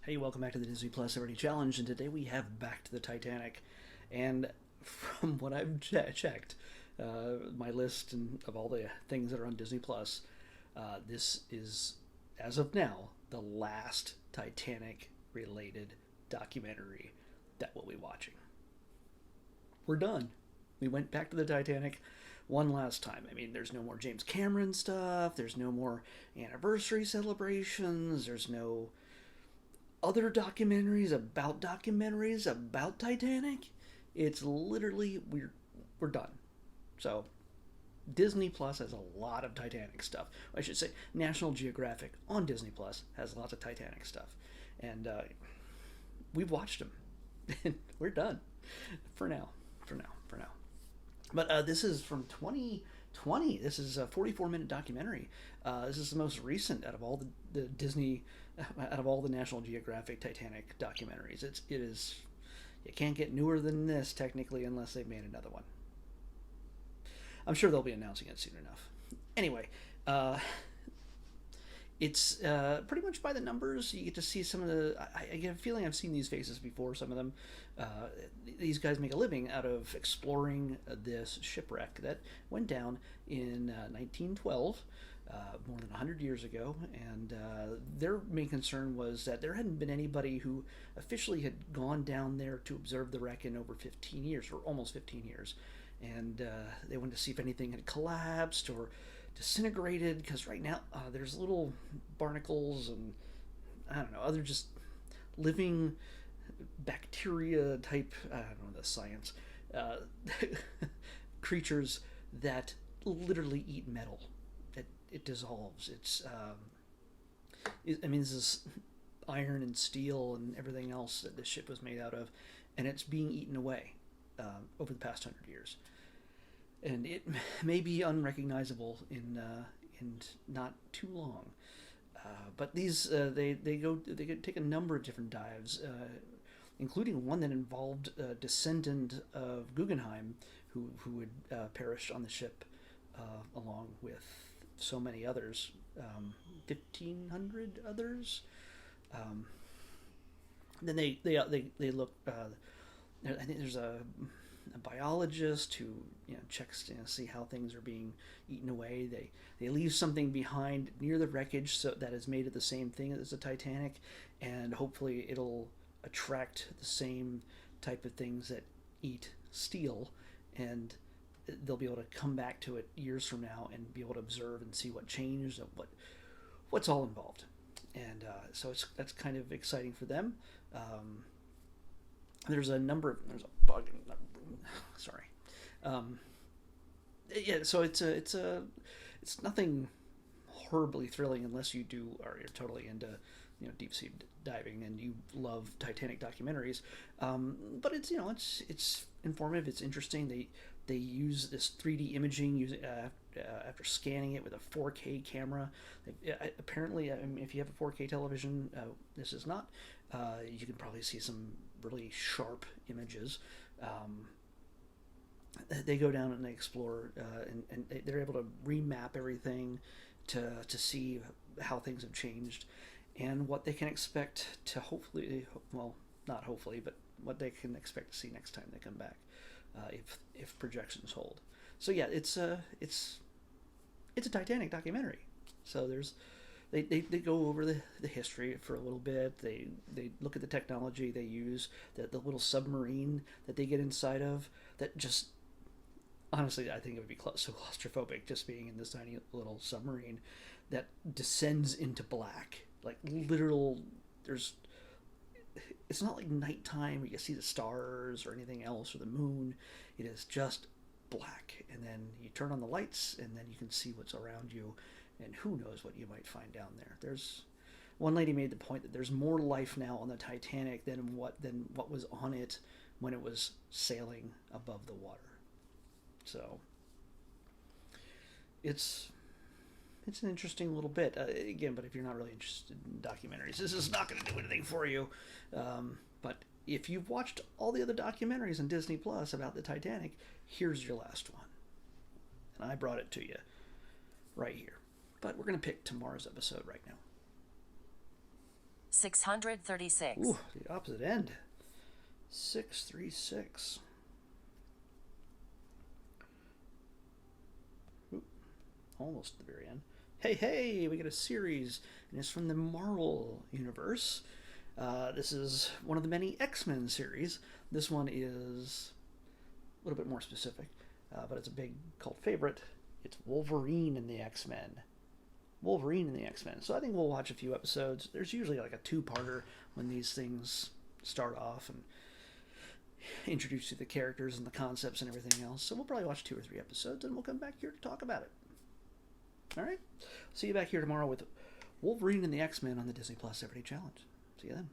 Hey, welcome back to the Disney Plus Celebrity Challenge, and today we have Back to the Titanic. And from what I've checked, my list of all the things that are on Disney Plus, this is, as of now, the last Titanic-related documentary that we'll be watching. We're done. We went back to the Titanic one last time. I mean, there's no more James Cameron stuff. There's no more anniversary celebrations. There's no other documentaries about Titanic. It's literally we're done. So Disney Plus has a lot of Titanic stuff. I should say National Geographic on Disney Plus has lots of Titanic stuff, and we've watched them. We're done for now. For now. But this is from 2020. This is a 44-minute documentary. This is the most recent out of all the Disney, out of all the National Geographic Titanic documentaries. It is. You can't get newer than this technically unless they've made another one. I'm sure they'll be announcing it soon enough. Anyway, it's pretty much by the numbers. You get to see some of the. I get a feeling I've seen these faces before. Some of them. These guys make a living out of exploring this shipwreck that went down in 1912, more than 100 years ago. And their main concern was that there hadn't been anybody who officially had gone down there to observe the wreck in over 15 years, or almost 15 years. And they wanted to see if anything had collapsed or disintegrated, because right now there's little barnacles and I don't know, other just living bacteria type, I don't know the science, creatures that literally eat metal. It dissolves. I mean, this is iron and steel and everything else that this ship was made out of, and it's being eaten away over the past 100 years. And it may be unrecognizable in not too long. But these they could take a number of different dives, including one that involved a descendant of Guggenheim who had perished on the ship along with so many others, 1,500 others. Then they look. I think there's a biologist who checks to see how things are being eaten away. They leave something behind near the wreckage so that is made of the same thing as the Titanic, and hopefully it'll attract the same type of things that eat steel, and they'll be able to come back to it years from now and be able to observe and see what changed and what's all involved. And so that's kind of exciting for them. There's a bug. Sorry. Yeah. So it's nothing horribly thrilling unless you you're totally into deep sea diving and you love Titanic documentaries. But it's informative. It's interesting. They use this 3D imaging after scanning it with a 4K camera. Apparently, I mean, if you have a 4K television, this is not. You can probably see some really sharp images. They go down and they explore, and they're able to remap everything to see how things have changed and what they can expect to hopefully, well, not hopefully, but what they can expect to see next time they come back, if projections hold. So yeah, it's a Titanic documentary. So they go over the history for a little bit. They look at the technology they use, the little submarine that they get inside of, that just honestly I think it would be so claustrophobic just being in this tiny little submarine that descends into black, like literal. It's not like nighttime where you see the stars or anything else or the moon. It is just black, and then you turn on the lights and then you can see what's around you, and who knows what you might find down there. There's one lady made the point that there's more life now on the Titanic than what was on it when it was sailing above the water. So it's an interesting little bit. Again, but if you're not really interested in documentaries, this is not going to do anything for you. But if you've watched all the other documentaries on Disney Plus about the Titanic, here's your last one. And I brought it to you right here. But we're going to pick tomorrow's episode right now. 636. Ooh, the opposite end. 636. Ooh, almost at the very end. Hey, hey, we get a series, and it's from the Marvel universe. This is one of the many X-Men series. This one is a little bit more specific, but it's a big cult favorite. It's Wolverine and the X-Men. Wolverine and the X-Men. So I think we'll watch a few episodes. There's usually like a two-parter when these things start off and introduce you to the characters and the concepts and everything else. So we'll probably watch 2 or 3 episodes, and we'll come back here to talk about it. All right? See you back here tomorrow with Wolverine and the X-Men on the Disney Plus Everyday Challenge. See you then.